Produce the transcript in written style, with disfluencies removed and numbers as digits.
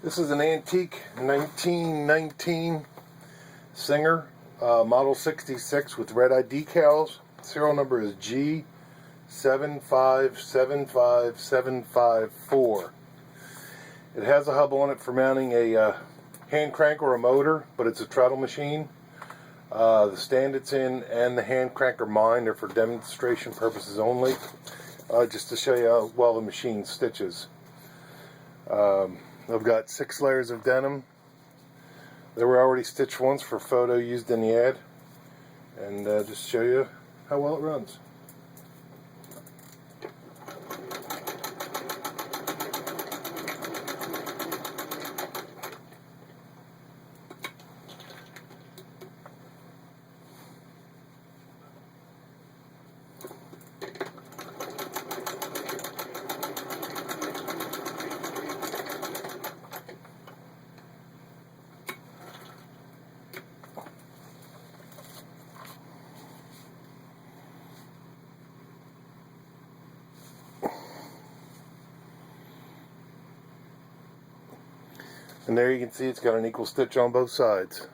This is an antique 1919 Singer, model 66 with red-eye decals. Serial number is G7575754. It has a hub on it for mounting a hand crank or a motor, but it's a treadle machine. The stand it's in and the hand crank are mine. They're for demonstration purposes only, just to show you how well the machine stitches. I've got 6 layers of denim. They were already stitched once for photo used in the ad, and just show you how well it runs. And there you can see it's got an equal stitch on both sides.